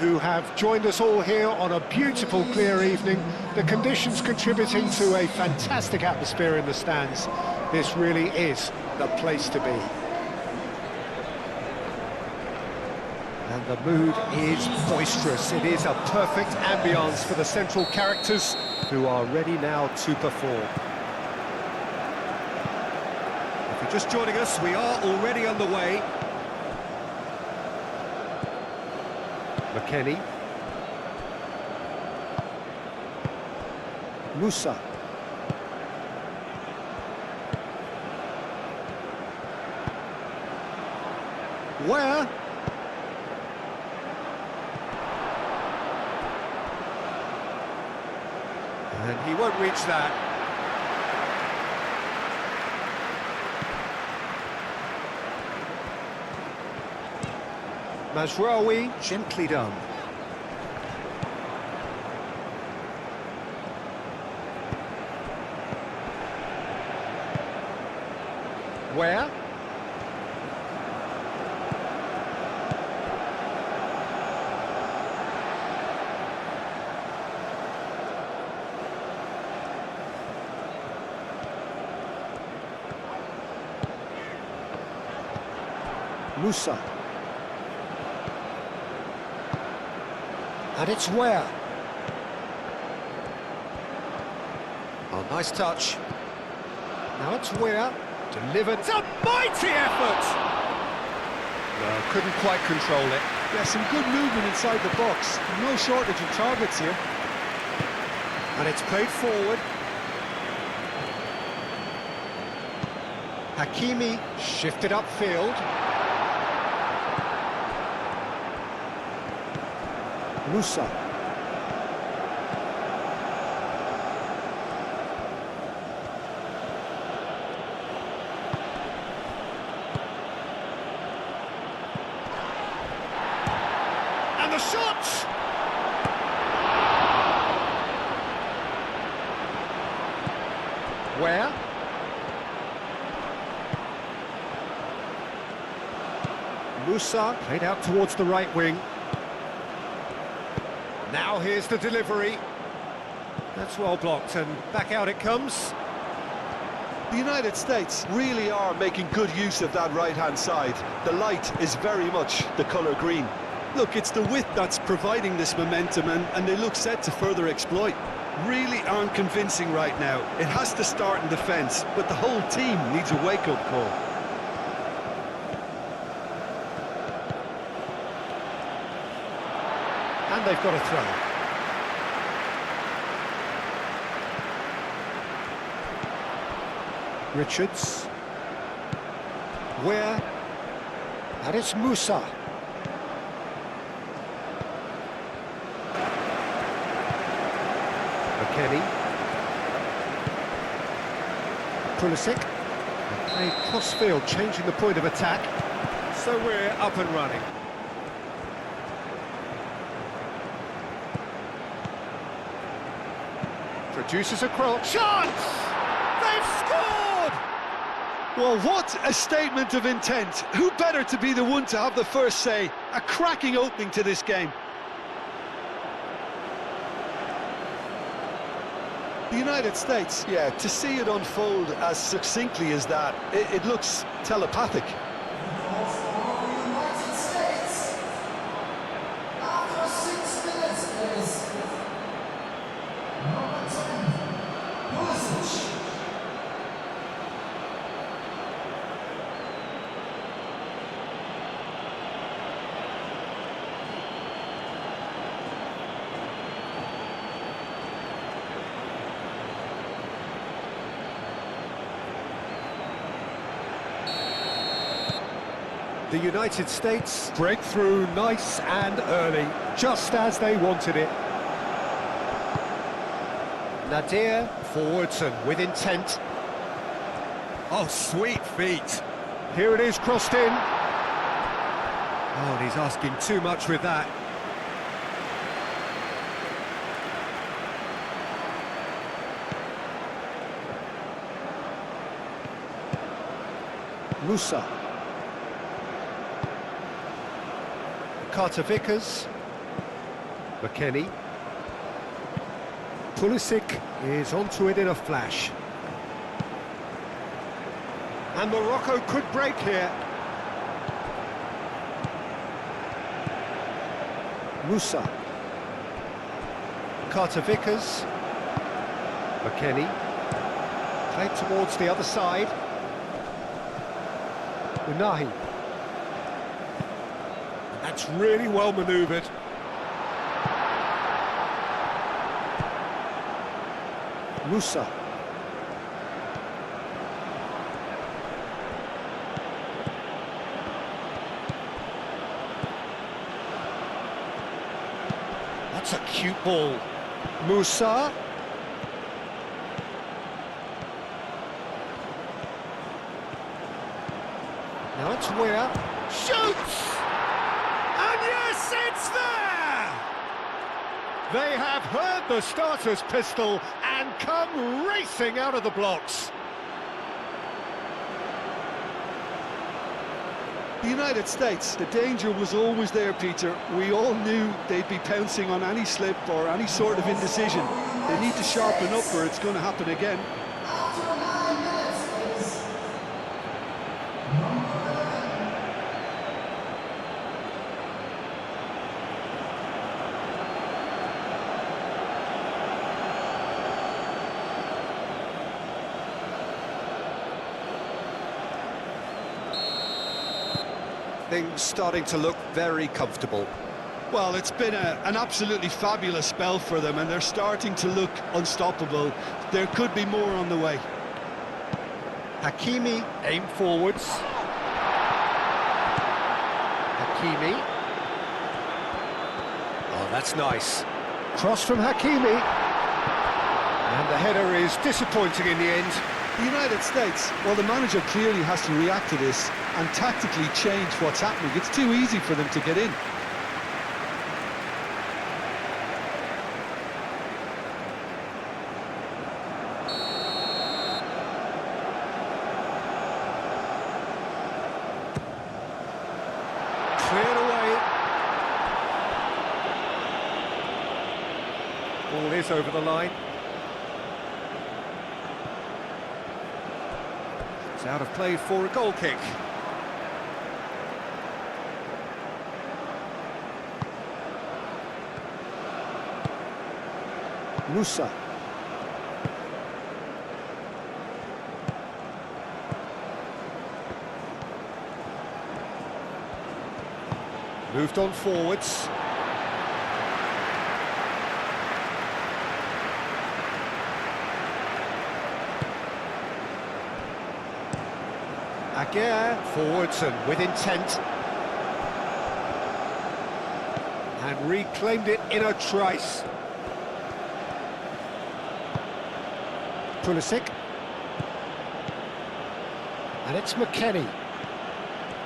who have joined us all here on a beautiful, clear evening. The conditions contributing to a fantastic atmosphere in the stands. This really is the place to be. And the mood is boisterous. It is a perfect ambience for the central characters who are ready now to perform. If you're just joining us, we are already underway. McKennie. Musa. Where? And he won't reach that. Mazraoui, gently done. Where? Musa. And it's where? Oh, nice touch. Now it's where? Delivered. It's a mighty effort! No, couldn't quite control it. Yeah, some good movement inside the box. No shortage of targets here. And it's played forward. Hakimi shifted upfield. Musa. And the shot! Where? Musa played out towards the right wing. Now here's the delivery. That's well blocked, and back out it comes. The United States really are making good use of that right-hand side. The light is very much the colour green. Look, it's the width that's providing this momentum, and they look set to further exploit. Really aren't convincing right now. It has to start in defence, but the whole team needs a wake-up call. And they've got a throw. Richards. Where? And it's Musa. McKennie. Pulisic. Played cross-field, changing the point of attack. So we're up and running. Produces a cross. Chance! They've scored! Well, what a statement of intent. Who better to be the one to have the first say? A cracking opening to this game. The United States, yeah, to see it unfold as succinctly as that, it looks telepathic. The United States break through nice and early, just as they wanted it. Nadir forwards and with intent. Oh, sweet feet. Here it is, crossed in. Oh, and he's asking too much with that. Musa. Carter Vickers. McKennie. Pulisic is onto it in a flash. And Morocco could break here. Musa. Carter Vickers. McKennie. Played towards the other side. Unahi. That's really well manoeuvred. Musa. That's a cute ball. Musa. Now it's Weir. Shoots! And yes, it's there! They have heard the starter's pistol and come racing out of the blocks. The United States, the danger was always there, Peter. We all knew they'd be pouncing on any slip or any sort of indecision. They need to sharpen up or it's going to happen again. Things starting to look very comfortable. Well, it's been an absolutely fabulous spell for them and they're starting to look unstoppable. There could be more on the way. Hakimi aim forwards. Hakimi. Oh, that's nice. Cross from Hakimi. And the header is disappointing in the end. The United States, well, the manager clearly has to react to this and tactically change what's happening. It's too easy for them to get in. Cleared away. Ball is over the line. It's out of play for a goal kick. Musa. Moved on forwards. Aguirre forwards and with intent. And reclaimed it in a trice. Pulisic. And it's McKennie.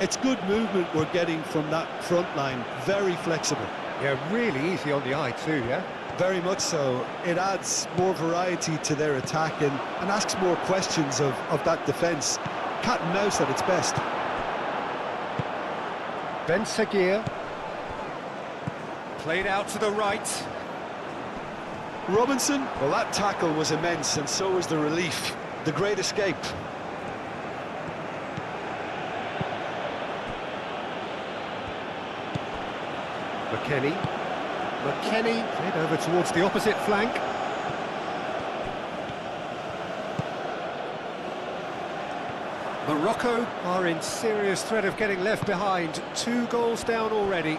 It's good movement we're getting from that front line. Very flexible. Yeah, really easy on the eye too, yeah? Very much so. It adds more variety to their attack and asks more questions of that defence. Cat and mouse at its best. Ben Seguir. Played out to the right. Robinson, well, that tackle was immense, and so was the relief. The great escape. McKennie. McKennie played over towards the opposite flank. Morocco are in serious threat of getting left behind. 2 goals down already.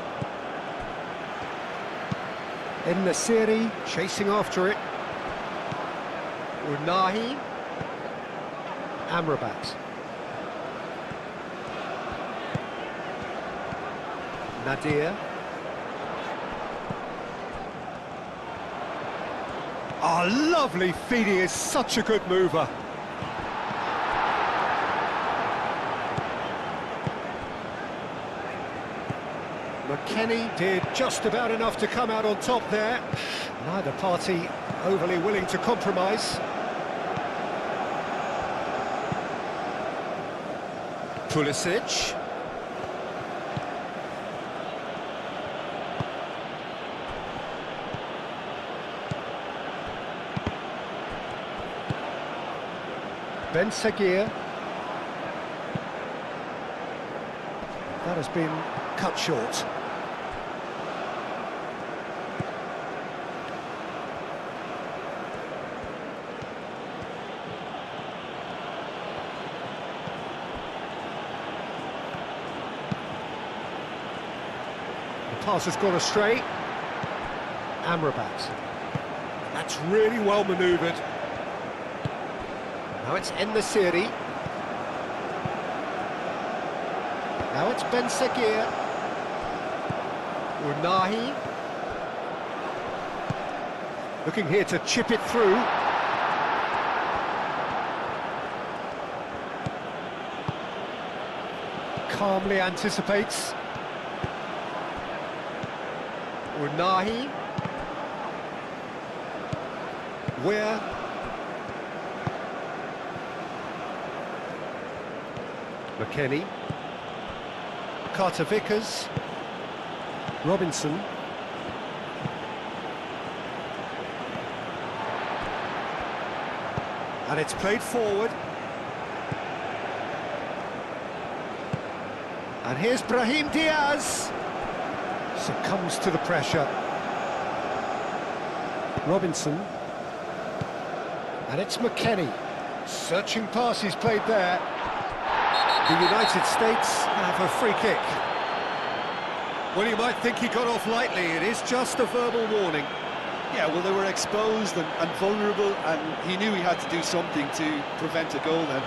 En-Nesyri chasing after it. Unahi. Amrabat. Nadir. Oh, lovely feed. He is such a good mover. McKennie did just about enough to come out on top there. Neither party overly willing to compromise. Pulisic. Ben Seguir. That has been cut short. The pass has gone astray. Amrabat. That's really well manoeuvred. Now it's En-Nesyri. Now it's Ben Seguir. Unahi. Looking here to chip it through. Calmly anticipates. Unahi. Where? McKennie. Carter Vickers. Robinson. And it's played forward. And here's Brahim Diaz. Succumbs to the pressure. Robinson. And it's McKennie. Searching pass he's played there. The United States have a free kick. Well, you might think he got off lightly. It is just a verbal warning. Yeah, well, they were exposed and vulnerable, and he knew he had to do something to prevent a goal then.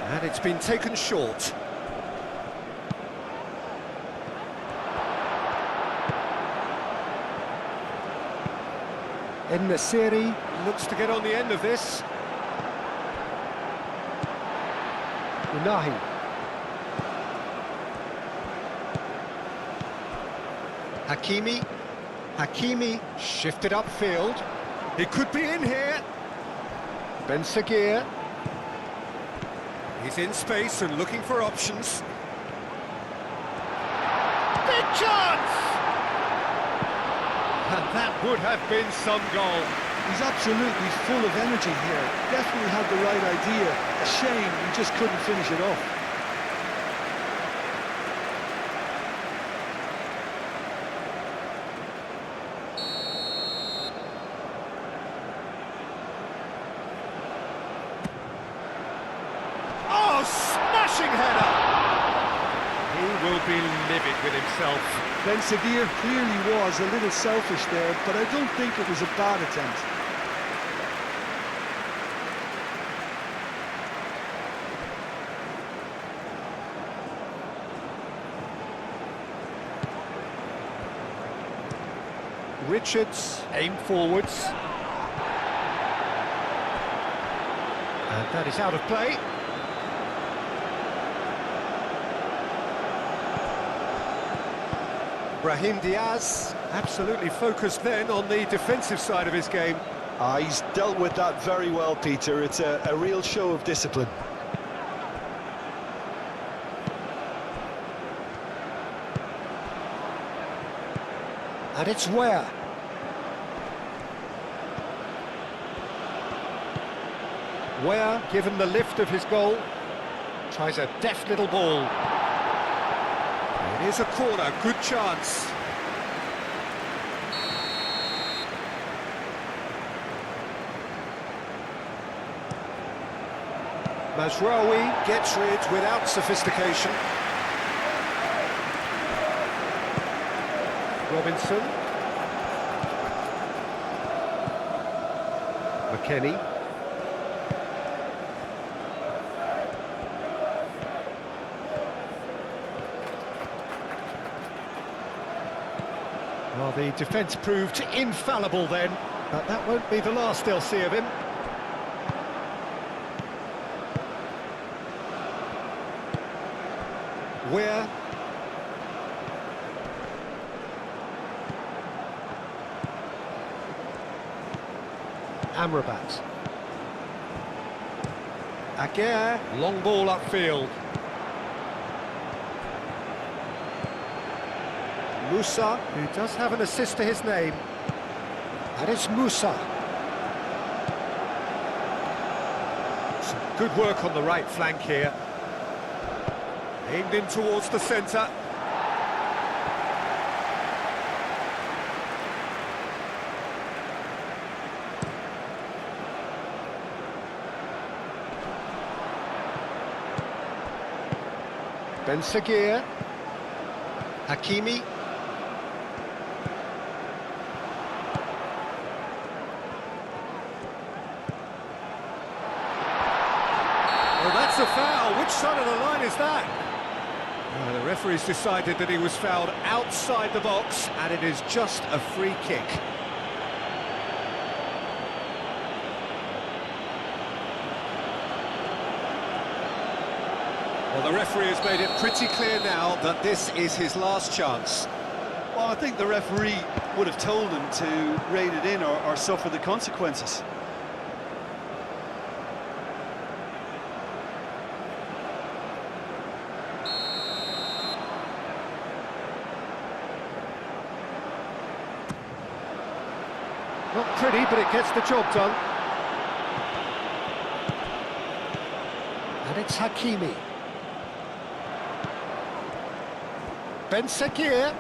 And it's been taken short. En-Nesyri looks to get on the end of this. Unahi. Hakimi shifted upfield. He could be in here. Ben Seguir. He's in space and looking for options. Big chance! And that would have been some goal. He's absolutely full of energy here. Definitely had the right idea. A shame he just couldn't finish it off. Oh, smashing header! He will be livid with himself. Ben Seguir clearly was a little selfish there, but I don't think it was a bad attempt. Richards aim forwards. And that is out of play. Brahim Diaz, absolutely focused then on the defensive side of his game. He's dealt with that very well, Peter. It's a real show of discipline. And it's Ware. Ware, given the lift of his goal, tries a deft little ball. It is a corner, good chance. Mazraoui gets rid without sophistication. Robinson. McKennie. Well, the defence proved infallible then. But that won't be the last they'll see of him. Where? Amrabat. Aguirre, long ball upfield. Musa, who does have an assist to his name. And it's Musa. Some good work on the right flank here. Aimed in towards the centre. Ben Seguir. Hakimi. Well, that's a foul. Which side of the line is that? The referee's decided that he was fouled outside the box, and it is just a free kick. Well, the referee has made it pretty clear now that this is his last chance. Well, I think the referee would have told him to rein it in or suffer the consequences. Not pretty, but it gets the job done. And it's Hakimi. Ben Seguir.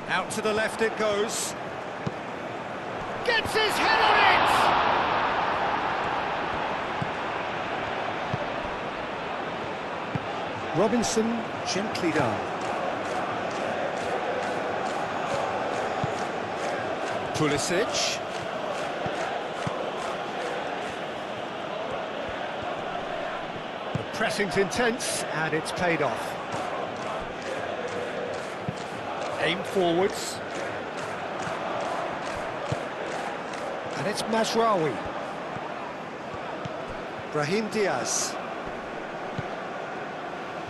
Out to the left it goes. Gets his head on it! Robinson, gently done. Pulisic. The pressing's intense, and it's paid off. Aim forwards. And it's Mazraoui. Brahim Diaz.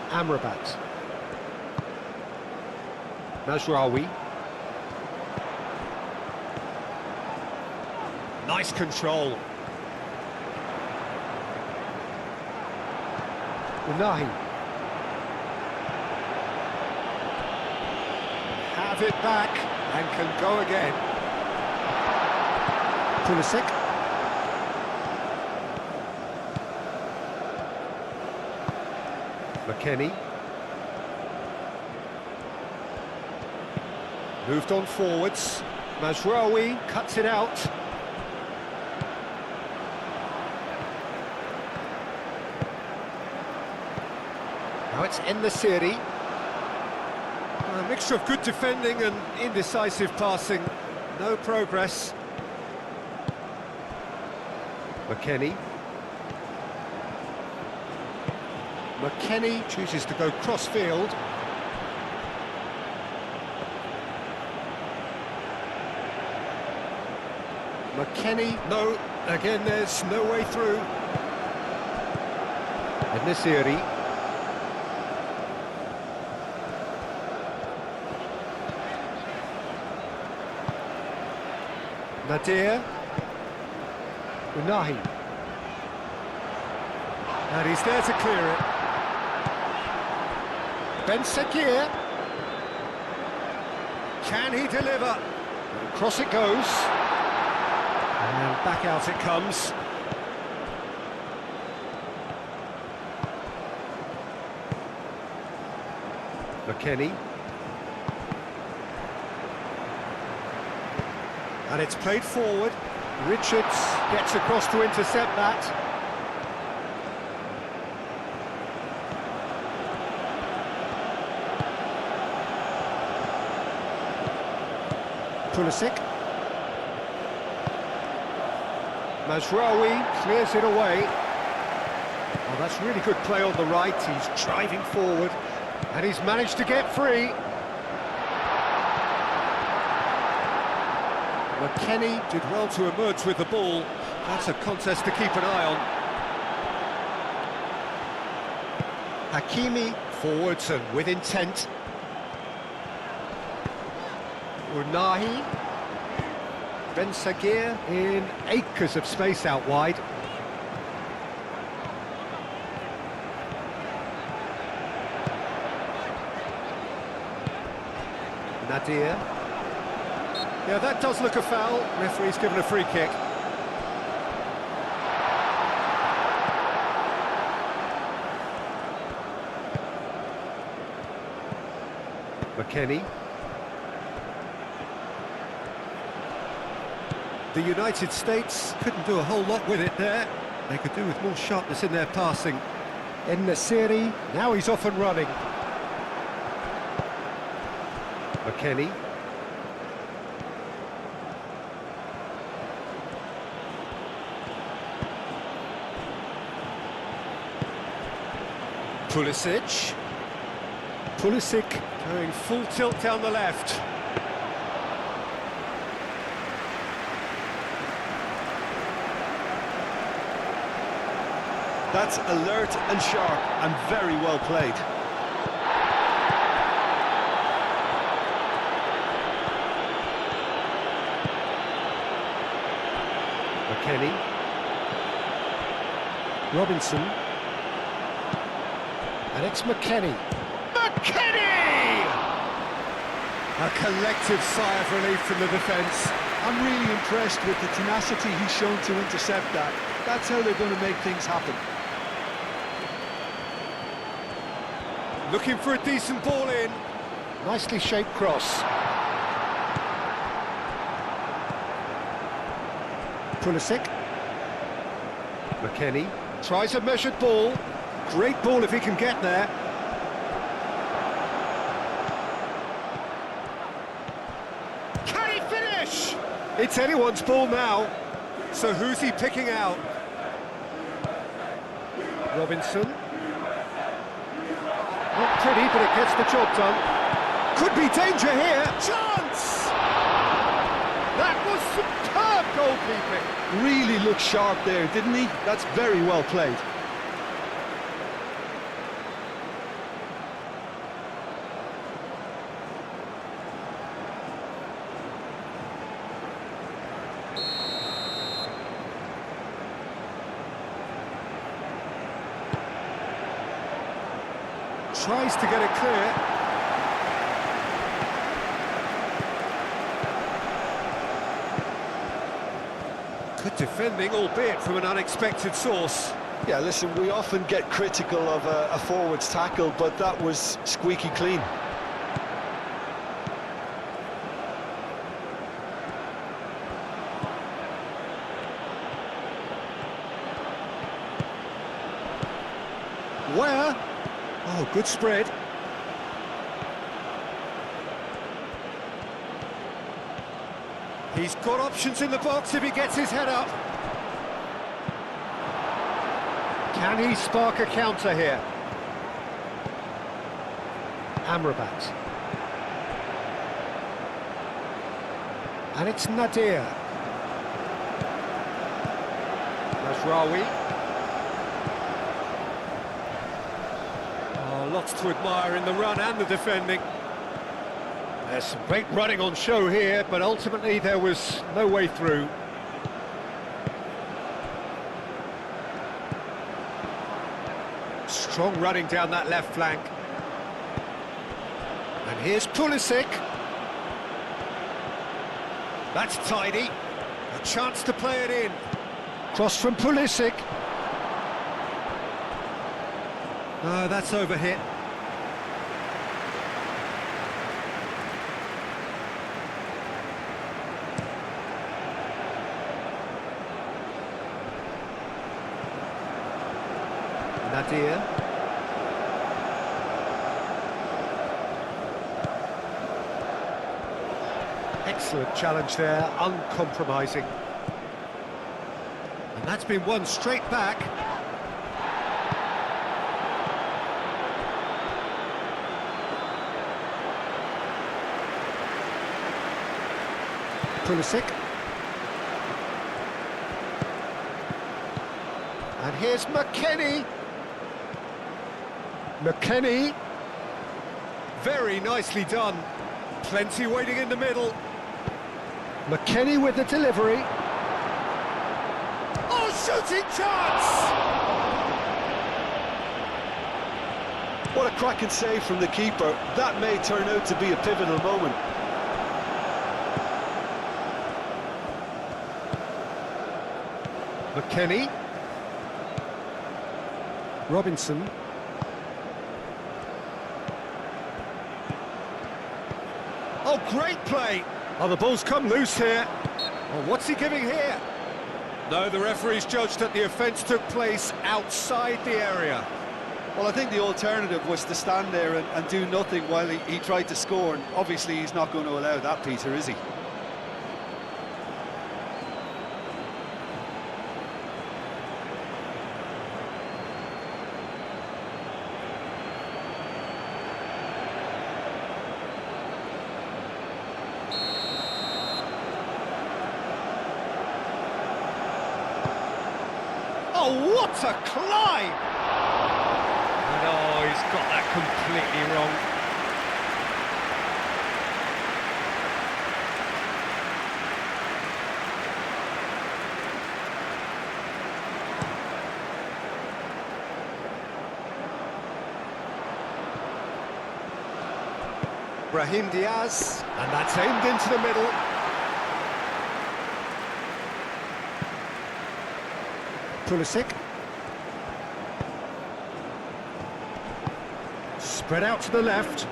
Amrabat. Mazraoui. Nice control. Unahi. Have it back and can go again. Pulisic. McKennie. Moved on forwards. Mazraoui cuts it out. Now it's En-Nesyri. A mixture of good defending and indecisive passing. No progress. McKennie. McKennie chooses to go cross-field. McKennie, no, again there's no way through. En-Nesyri. Nadir. Unahi. And he's there to clear it. Ben Seguir. Can he deliver? Across it goes. And back out it comes. McKennie. And it's played forward. Richards gets across to intercept that. Pulisic. Mazraoui clears it away. Oh, that's really good play on the right. He's driving forward. And he's managed to get free. McKennie did well to emerge with the ball. That's a contest to keep an eye on. Hakimi forwards and with intent. Unahi. Ben Sagir in acres of space out wide. Nadir. Yeah, that does look a foul. Referee's given a free kick. McKennie. The United States couldn't do a whole lot with it there. They could do with more sharpness in their passing. En-Nesyri, now he's off and running. McKennie. Pulisic. Pulisic going full tilt down the left. That's alert and sharp and very well played. McKennie. Robinson. And it's McKennie. McKennie! A collective sigh of relief from the defence. I'm really impressed with the tenacity he's shown to intercept that. That's how they're going to make things happen. Looking for a decent ball in. Nicely shaped cross. Pulisic. McKennie tries a measured ball. Great ball if he can get there. Can he finish? It's anyone's ball now. So who's he picking out? Robinson. Not pretty, but it gets the job done. Could be danger here. Chance! That was superb goalkeeping. Really looked sharp there, didn't he? That's very well played. Tries to get it clear. Good defending, albeit from an unexpected source. Yeah, listen, we often get critical of a forward's tackle, but that was squeaky clean. Where? Oh, good spread. He's got options in the box if he gets his head up. Can he spark a counter here? Amrabat. And it's Nadir. Mazraoui. Lots to admire in the run and the defending. There's some great running on show here, but ultimately there was no way through. Strong running down that left flank. And here's Pulisic. That's tidy. A chance to play it in. Cross from Pulisic. No, that's overhit. Nadir. Excellent challenge there, uncompromising. And that's been won straight back. Pulisic. And here's McKennie. McKennie. Very nicely done. Plenty waiting in the middle. McKennie with the delivery. Oh, shooting chance! What a cracking save from the keeper. That may turn out to be a pivotal moment. McKennie. Robinson. Oh, great play! Oh, the ball's come loose here. Oh, what's he giving here? No, the referee's judged that the offence took place outside the area. Well, I think the alternative was to stand there and do nothing while he tried to score, and obviously he's not going to allow that, Peter, is he? Oh, what a climb! And oh, he's got that completely wrong. Brahim Diaz, and that's aimed into the middle. Pulisic. Spread out to the left.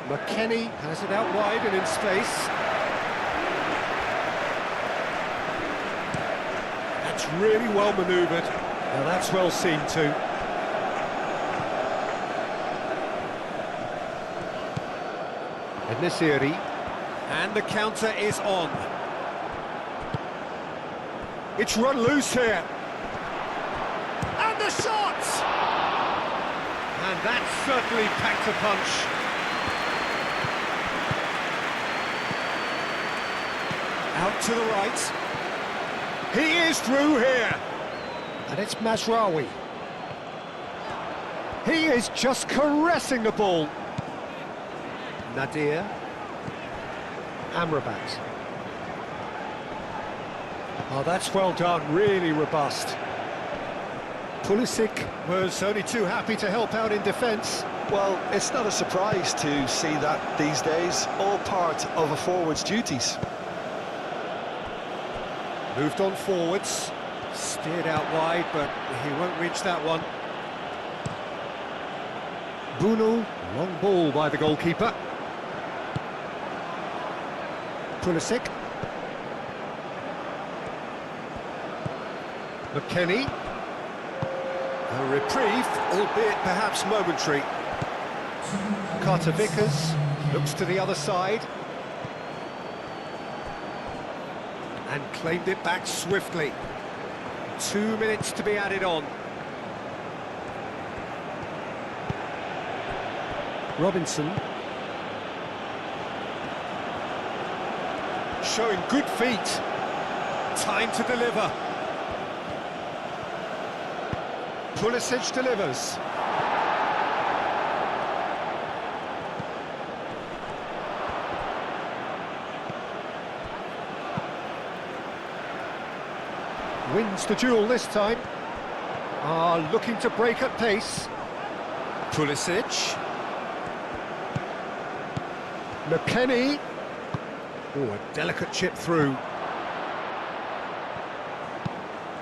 McKennie has it out wide and in space. That's really well manoeuvred. Now that's well seen too. Nesiri, and the counter is on. It's run loose here. And the shot! And that certainly packed a punch. Out to the right. He is through here. And it's Mazraoui. He is just caressing the ball. Nadir. Amrabat. Oh, that's well done, really robust. Pulisic was only too happy to help out in defence. Well, it's not a surprise to see that these days, all part of a forward's duties. Moved on forwards, steered out wide, but he won't reach that one. Bunu, long ball by the goalkeeper. Pulisic. McKennie. A reprieve, albeit perhaps momentary. Carter Vickers looks to the other side. And claimed it back swiftly. 2 minutes to be added on. Robinson. Showing good feet. Time to deliver. Pulisic delivers. Wins the duel this time. Looking to break at pace. Pulisic. McKennie. Oh, a delicate chip through.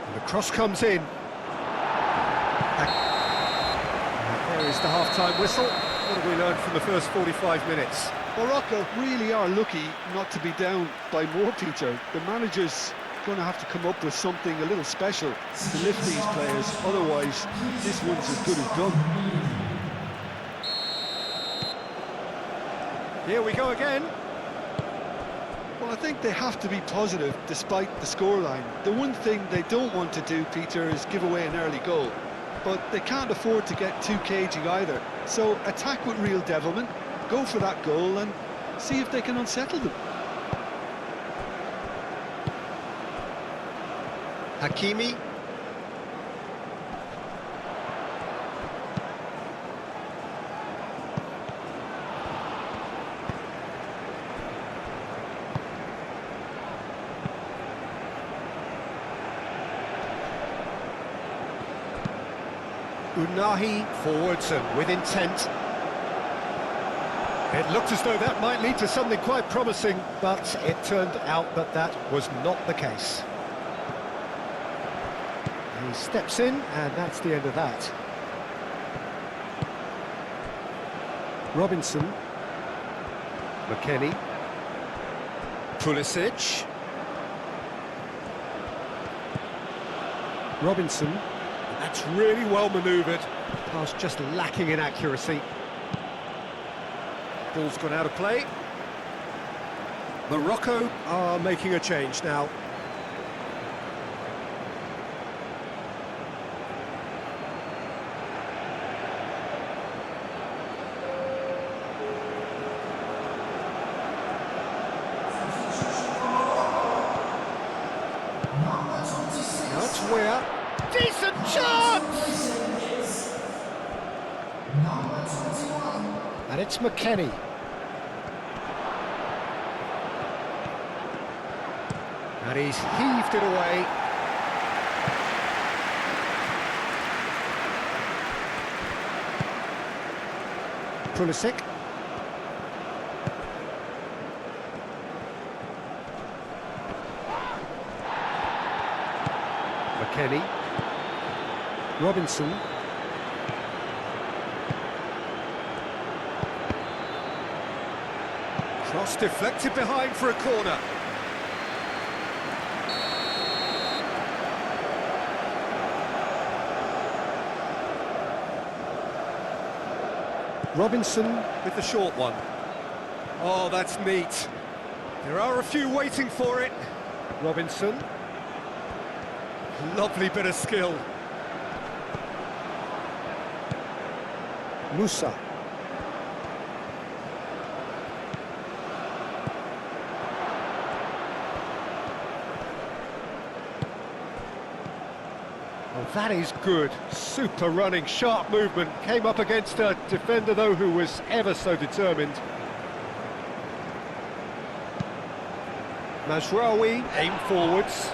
And the cross comes in. There is the half-time whistle. What have we learned from the first 45 minutes? Morocco really are lucky not to be down by more, Peter. The manager's going to have to come up with something a little special to lift these players, otherwise this one's as good as done. Here we go again. Well, I think they have to be positive despite the scoreline. The one thing they don't want to do, Peter, is give away an early goal. But they can't afford to get too cagey either. So attack with real devilment, go for that goal and see if they can unsettle them. Hakimi. Unahi forwards and with intent. It looked as though that might lead to something quite promising, but it turned out that that was not the case. He steps in, and that's the end of that. Robinson. McKennie. Pulisic. Robinson. That's really well manoeuvred. Pass just lacking in accuracy. Ball's gone out of play. Morocco are making a change now. Now it's Weah. Decent chance! And it's McKennie. And he's heaved it away. Pulisic. McKennie. Robinson. Cross deflected behind for a corner. Robinson with the short one. Oh, that's neat. There are a few waiting for it. Robinson. Lovely bit of skill. Musa. Oh, that is good. Super running, sharp movement. Came up against a defender, though, who was ever so determined. Mazraoui, aim forwards.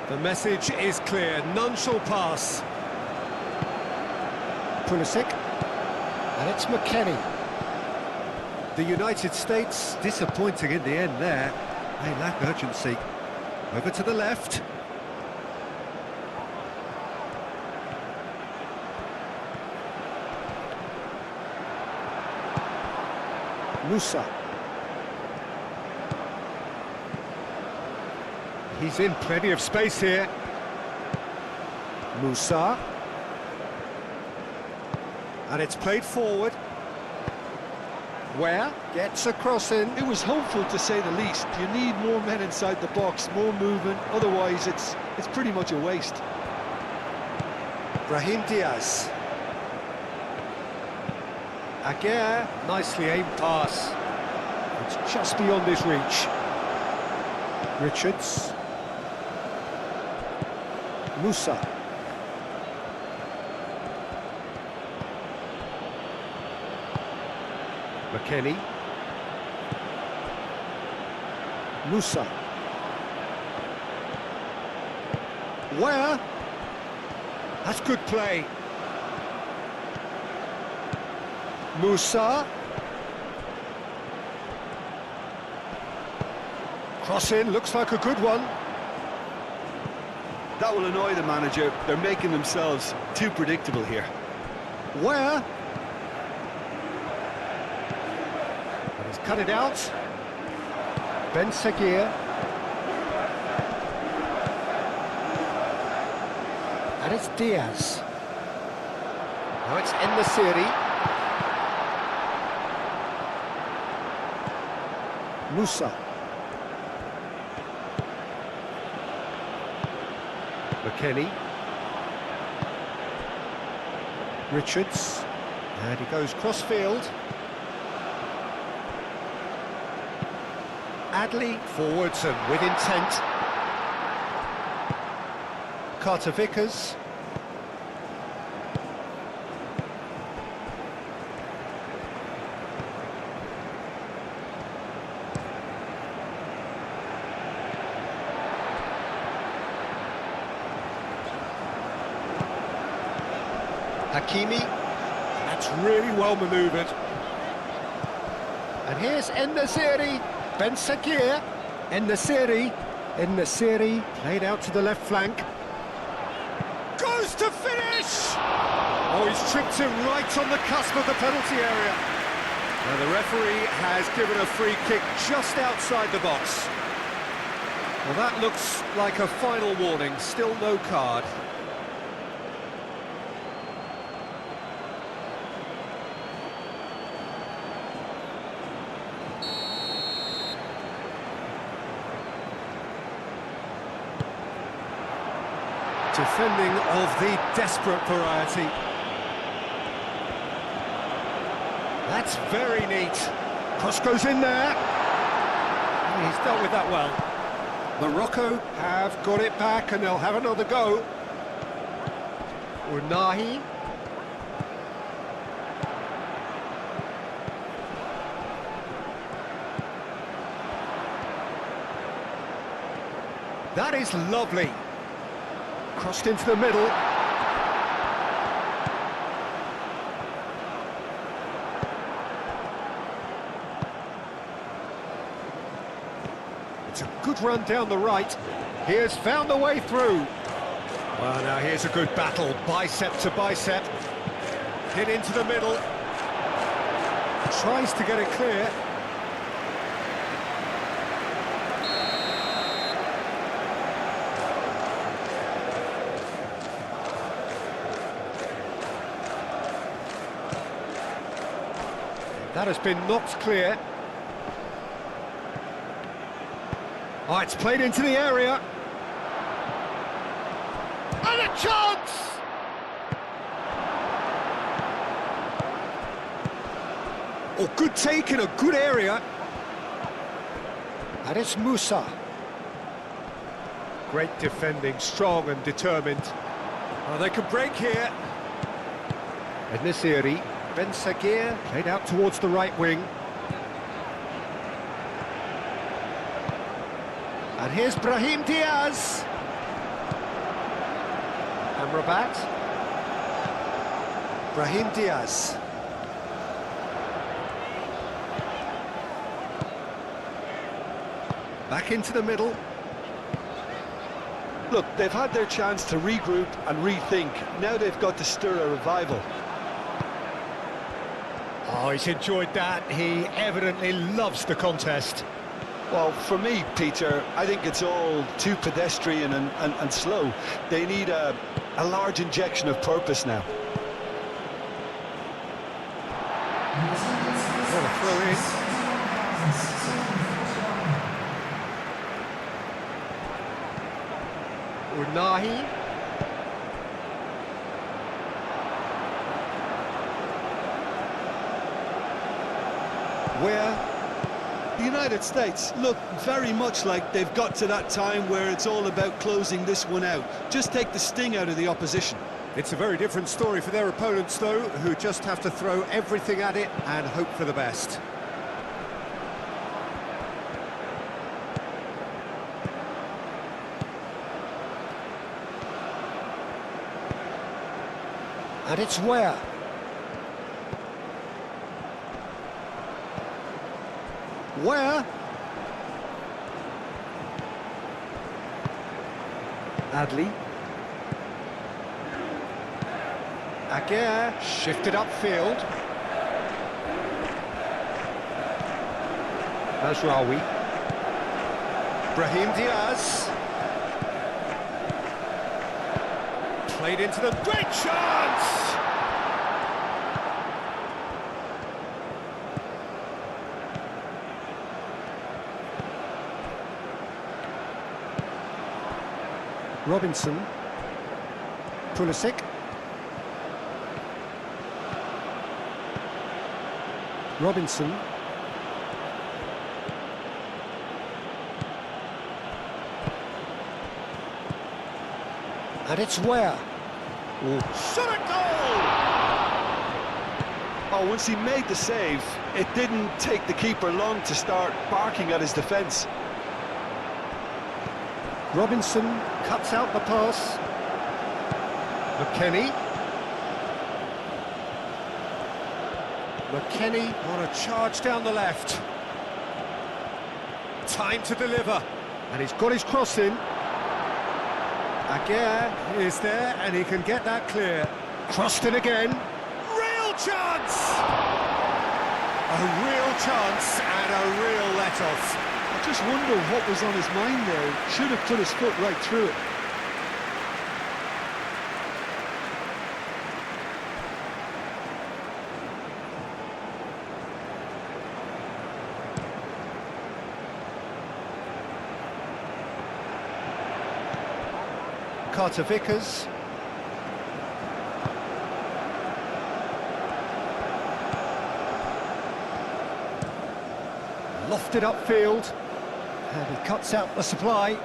The message is clear, none shall pass. Pulisic, and it's McKennie. The United States disappointing in the end there. They lack urgency. Over to the left. Musa. He's in plenty of space here. Musa. And it's played forward. Where gets a cross in. It was hopeful, to say the least. You need more men inside the box, more movement. Otherwise, it's pretty much a waste. Brahim Diaz. Aguirre, nicely aimed pass. It's just beyond his reach. Richards. Musa. McKennie. Musa. Where? That's good play. Musa. Cross in, looks like a good one. That will annoy the manager. They're making themselves too predictable here. Where? And he's cut it out. Ben Seguir. And it's Diaz. Now it's En-Nesyri. Musa. McKennie. Richards. And he goes cross-field. Adley forwards and with intent. Carter Vickers. Hakimi. That's really well manoeuvred. And here's En-Nesyri. Ben Sakir. En-Nesyri. En-Nesyri played out to the left flank. Goes to finish! Oh, he's tripped him right on the cusp of the penalty area. And the referee has given a free kick just outside the box. Well, that looks like a final warning, still no card. Defending of the desperate variety. That's very neat. Cross goes in there. And he's dealt with that well. Morocco have got it back and they'll have another go. Unahi. That is lovely. Crossed into the middle. It's a good run down the right. He has found the way through. Well, now here's a good battle, bicep to bicep. Hit into the middle. Tries to get it clear. That has been knocked clear. Oh, it's played into the area. And a chance! Oh, good take in a good area. That is Musa. Great defending, strong and determined. Oh, they could break here. En-Nesyri. Ben Sakir played out towards the right wing. And here's Brahim Diaz. Amrabat. Brahim Diaz. Back into the middle. Look, they've had their chance to regroup and rethink. Now they've got to stir a revival. Oh, he's enjoyed that. He evidently loves the contest. Well, for me, Peter, I think it's all too pedestrian and slow. They need a large injection of purpose now. What a throw in. Unahi. Where? The United States look very much like they've got to that time where it's all about closing this one out. Just take the sting out of the opposition. It's a very different story for their opponents, though, who just have to throw everything at it and hope for the best. And it's where? Where? Adli. Aguirre shifted upfield. Mazraoui. Brahim Diaz. Played into the great chance! Robinson. Pulisic. Robinson. And it's where? Shot at goal! Oh, once he made the save, it didn't take the keeper long to start barking at his defence. Robinson cuts out the pass. McKennie. McKennie on a charge down the left. Time to deliver. And he's got his cross in. Aguirre is there, and he can get that clear. Crossed in again. Real chance! A real chance and a real let-off. I just wonder what was on his mind there. Should have put his foot right through it. Carter Vickers. Lofted upfield. And he cuts out the supply. Well,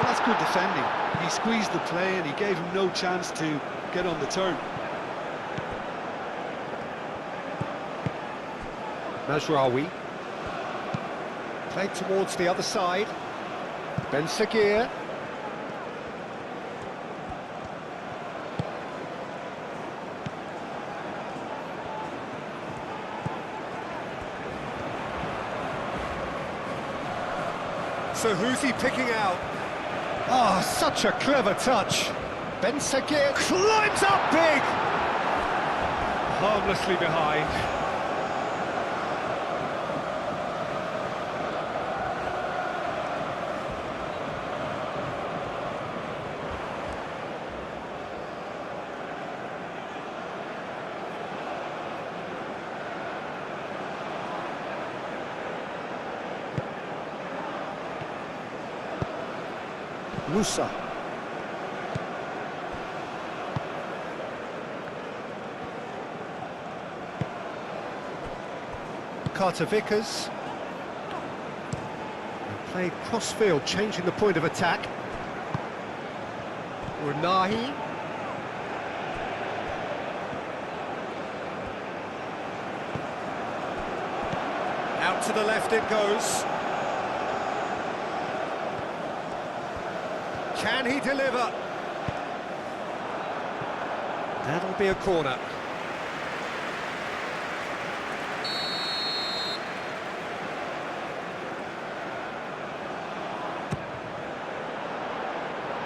that's good defending. He squeezed the play and he gave him no chance to get on the turn. Mazraoui. Played towards the other side. Ben Seguir. So who's he picking out? Oh, such a clever touch. Ben Seguir climbs up big. Harmlessly behind. Musa. Carter Vickers. Played cross-field, changing the point of attack. Unahi. Out to the left it goes. Can he deliver? That'll be a corner.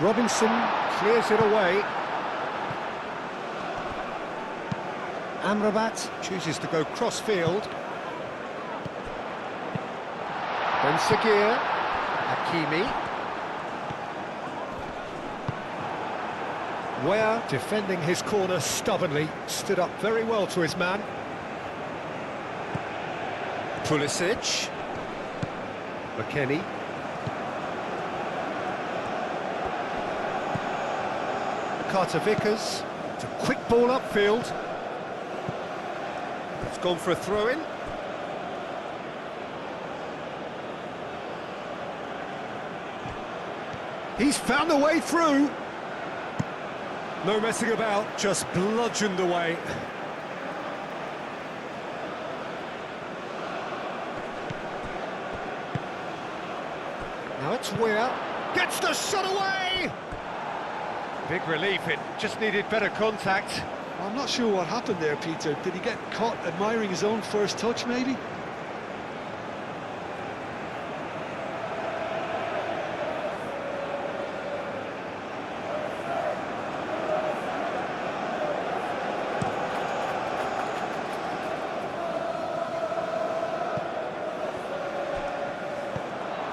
Robinson clears it away. Amrabat chooses to go cross-field. Ben Seguir. Hakimi. Ware, defending his corner stubbornly, stood up very well to his man. Pulisic. McKennie. Carter Vickers. It's a quick ball upfield. It's gone for a throw-in. He's found a way through. No messing about, just bludgeoned away. Now it's Weir. Gets the shot away! Big relief, it just needed better contact. I'm not sure what happened there, Peter. Did he get caught admiring his own first touch, maybe?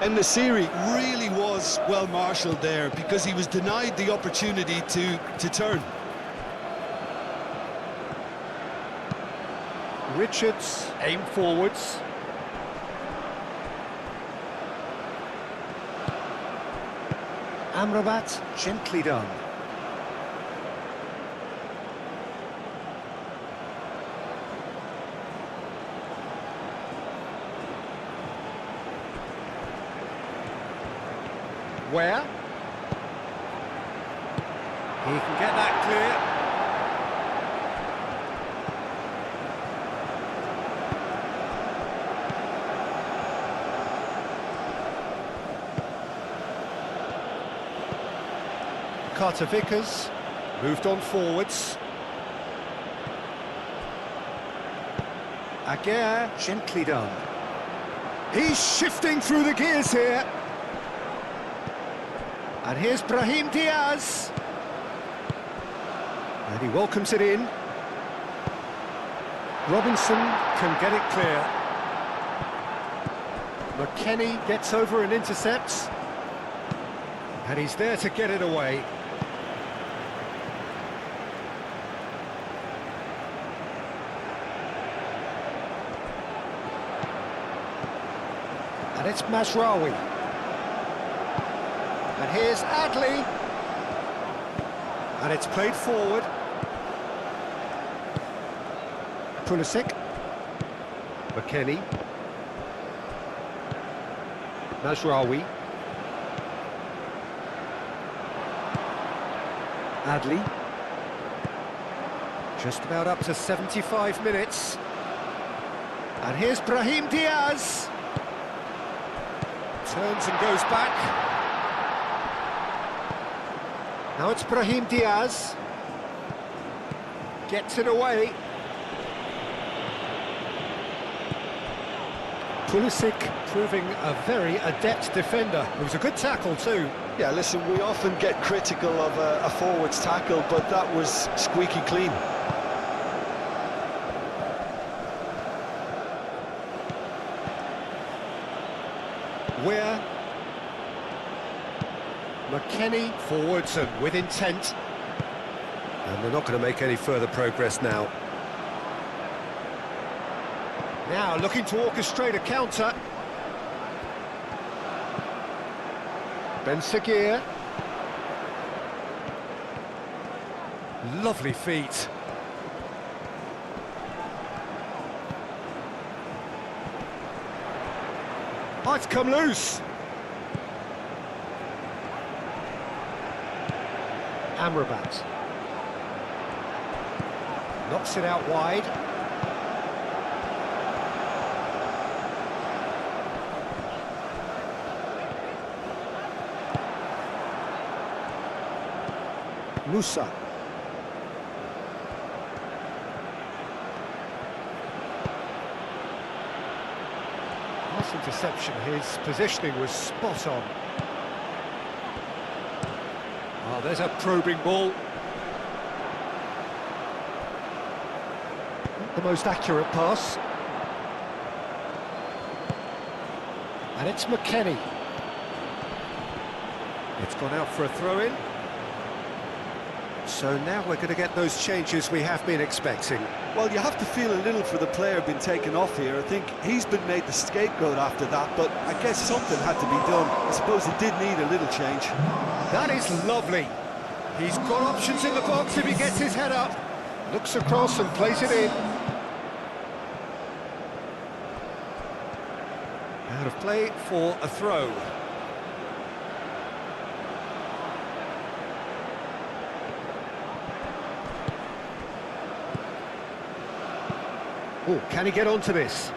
And the Siri really was well marshalled there because he was denied the opportunity to turn. Richards aim forwards. Amrabat gently done. Where? He can get that clear. Carter Vickers. Moved on forwards. Aguirre, gently done. He's shifting through the gears here. And here's Brahim Diaz. And he welcomes it in. Robinson can get it clear. McKennie gets over and intercepts. And he's there to get it away. And it's Mazraoui. And here's Adli. And it's played forward. Pulisic. McKennie. Mazraoui. Adli. Just about up to 75 minutes. And here's Brahim Diaz. Turns and goes back. Now it's Brahim Diaz. Gets it away. Pulisic proving a very adept defender. It was a good tackle too. Yeah, listen, we often get critical of a forward's tackle, but that was squeaky clean. Where McKennie forwards and with intent, and they're not going to make any further progress now. Now looking to orchestrate a counter. Ben Seguir. Lovely feet. Oh, it's come loose. Amrabat. Knocks it out wide. Musa. Pass interception, his positioning was spot on. Oh, there's a probing ball. Not the most accurate pass. And it's McKennie. It's gone out for a throw-in. So now we're going to get those changes we have been expecting. Well, you have to feel a little for the player being taken off here. I think he's been made the scapegoat after that, but I guess something had to be done. I suppose it did need a little change. That is lovely. He's got options in the box if he gets his head up. Looks across and plays it in. Out of play for a throw. Oh, can he get onto this?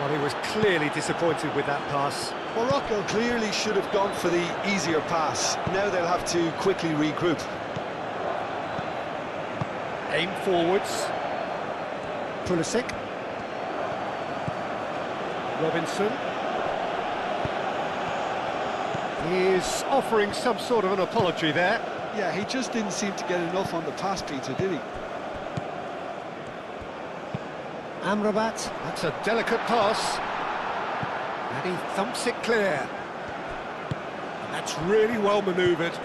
Well, he was clearly disappointed with that pass. Morocco clearly should have gone for the easier pass. Now they'll have to quickly regroup. Aim forwards. Pulisic. Robinson. He is offering some sort of an apology there. Yeah, he just didn't seem to get enough on the pass, Peter, did he? Amrabat, that's a delicate pass. And he thumps it clear. And that's really well manoeuvred.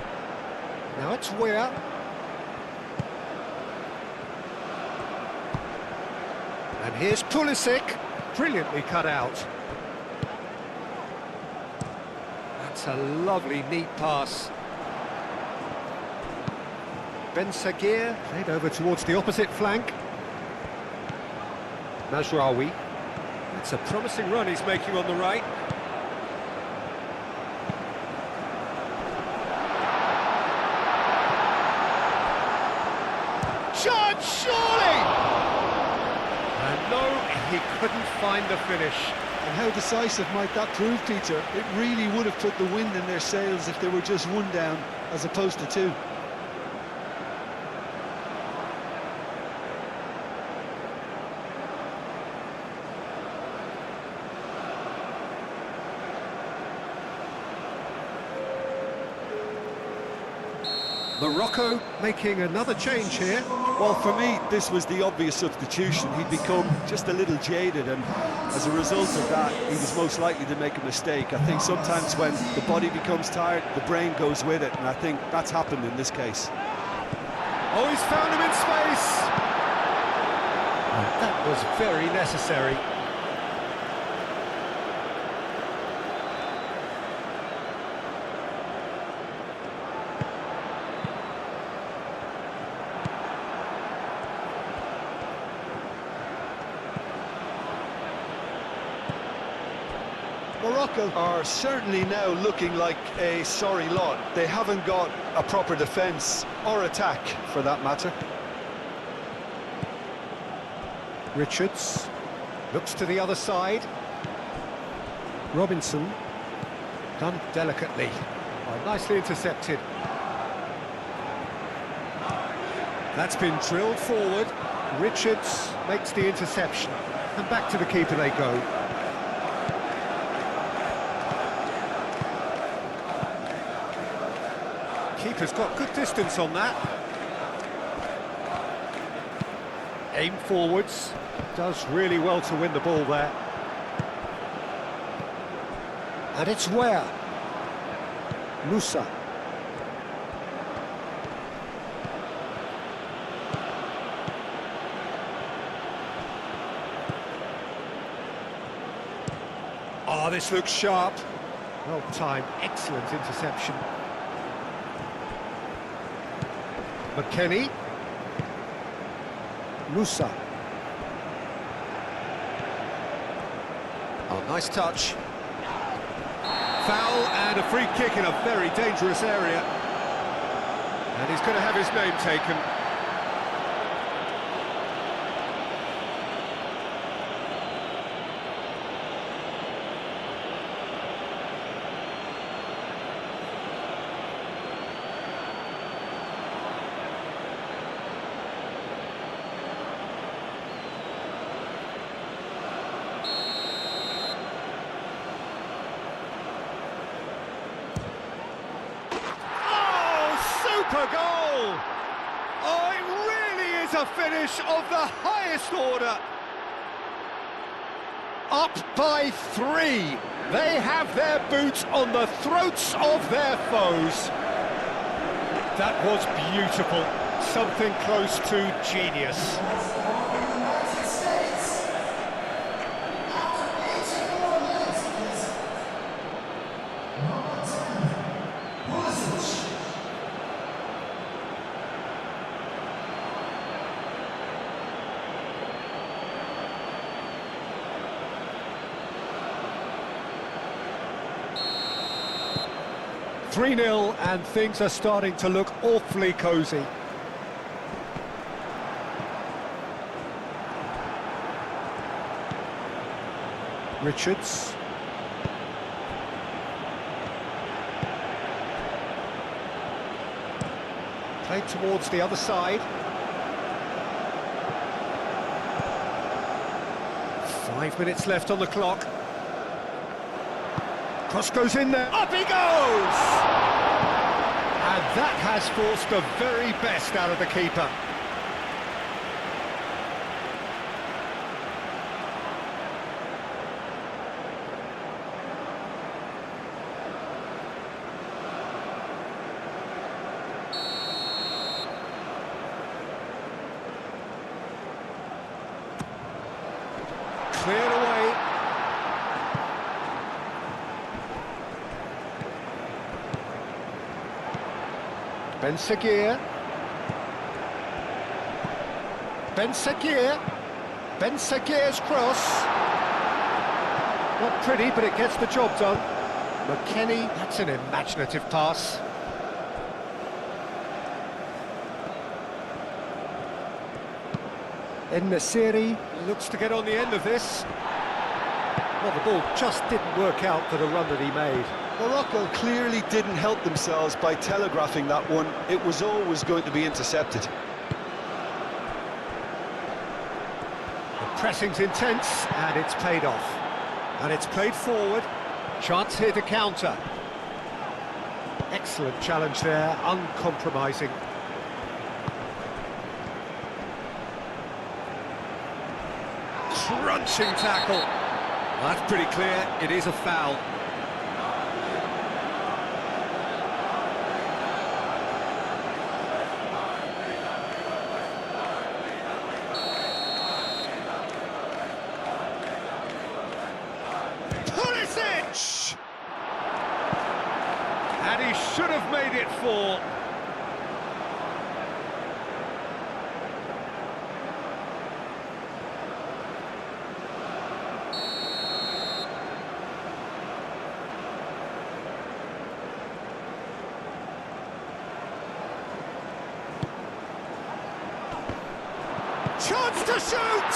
Now it's Weir. And here's Pulisic, brilliantly cut out. That's a lovely, neat pass. Ben Seguir played over towards the opposite flank. Mazraoui. That's a promising run he's making on the right. Chance, surely! And no, he couldn't find the finish. And how decisive might that prove, Peter? It really would have put the wind in their sails if they were just one down as opposed to two. Morocco making another change here. Well, for me, this was the obvious substitution. He'd become just a little jaded, and as a result of that, he was most likely to make a mistake. I think sometimes when the body becomes tired, the brain goes with it, and I think that's happened in this case. Oh, he's found him in space! That was very necessary. Morocco Are certainly now looking like a sorry lot. They haven't got a proper defence or attack, for that matter. Richards looks to the other side. Robinson, done delicately. Oh, nicely intercepted. That's been drilled forward. Richards makes the interception. And back to the keeper they go. Keeper's got good distance on that. Aim forwards. Does really well to win the ball there. And it's where? Musa. Oh, this looks sharp. Well timed, excellent interception. McKennie. Musa. Oh, nice touch. Foul and a free kick in a very dangerous area. And he's going to have his name taken. Super goal! Oh, it really is a finish of the highest order. Up by 3. They have their boots on the throats of their foes. That was beautiful. Something close to genius. (3-0) and things are starting to look awfully cosy. Richards. Played towards the other side. 5 minutes left on the clock. Cross goes in there, up he goes! And that has forced the very best out of the keeper. Cleared away. Ben Seguir. Ben Seguir. Ben Seguir's cross. Not pretty, but it gets the job done. McKennie, that's an imaginative pass. En-Nesyri looks to get on the end of this. Well, the ball just didn't work out for the run that he made. Morocco clearly didn't help themselves by telegraphing that one. It was always going to be intercepted. The pressing's intense, and it's paid off. And it's played forward. Chance here to counter. Excellent challenge there, uncompromising. Crunching tackle. Well, that's pretty clear, it is a foul. Pulisic! And he should have made it 4. Chance to shoot!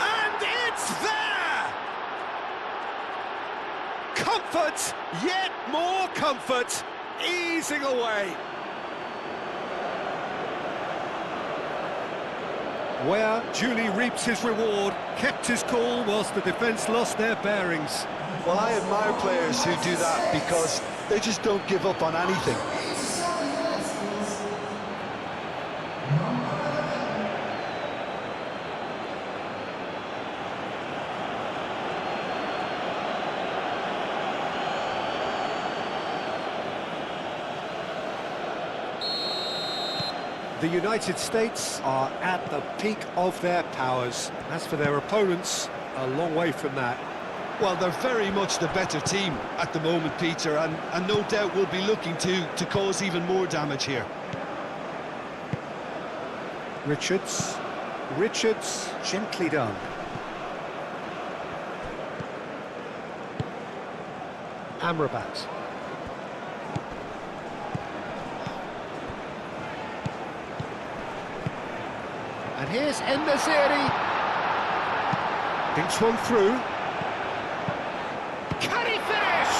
And it's there! Comfort, yet more comfort, easing away. Where duly reaps his reward, kept his cool whilst the defence lost their bearings. Well, I admire players who do that because they just don't give up on anything. The United States are at the peak of their powers. As for their opponents, a long way from that. Well, they're very much the better team at the moment, Peter, and no doubt will be looking to cause even more damage here. Richards, gently done. Amrabat. And here's En-Nesyri. Thinks one through. Can he finish?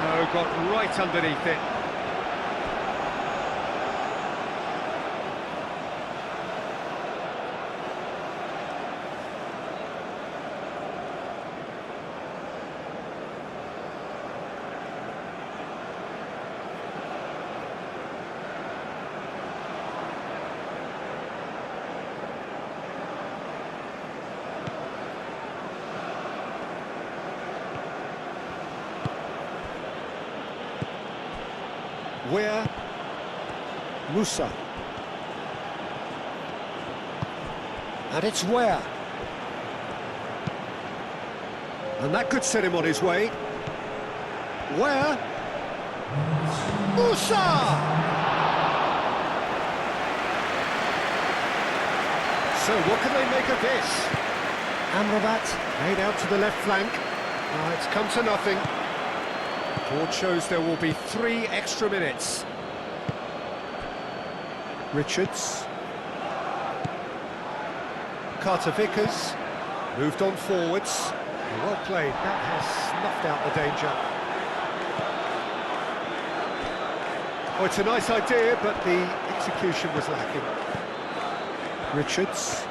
No, got right underneath it. Where? Musa. And it's where? And that could set him on his way. Where? Musa! So what can they make of this? Amrabat made out to the left flank. It's come to nothing. Board shows there will be 3 extra minutes. Richards. Carter Vickers moved on forwards. Well played, that has snuffed out the danger. Oh, it's a nice idea, but the execution was lacking. Richards.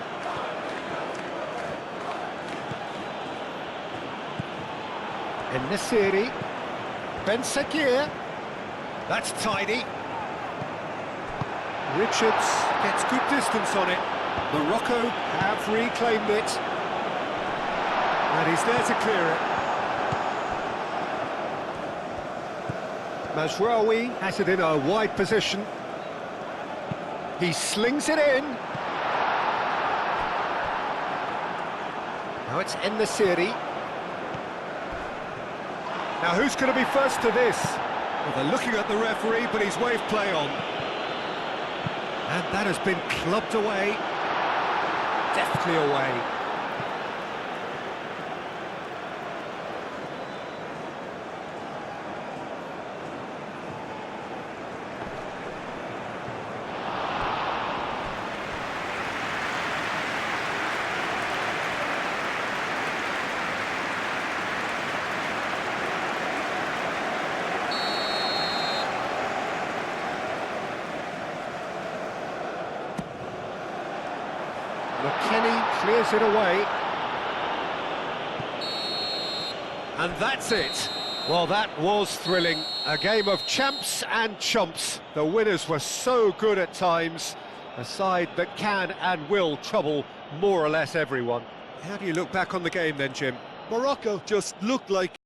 En-Nesyri. Ben Sakir. That's tidy. Richards gets good distance on it. Morocco have reclaimed it. And he's there to clear it. Mazraoui has it in a wide position. He slings it in. Now it's En-Nesyri. Now who's going to be first to this? Well, they're looking at the referee, but he's waved play on. And that has been clubbed away. Deftly away. McKennie clears it away. And that's it. Well, that was thrilling. A game of champs and chumps. The winners were so good at times. A side that can and will trouble more or less everyone. How do you look back on the game then, Jim? Morocco just looked like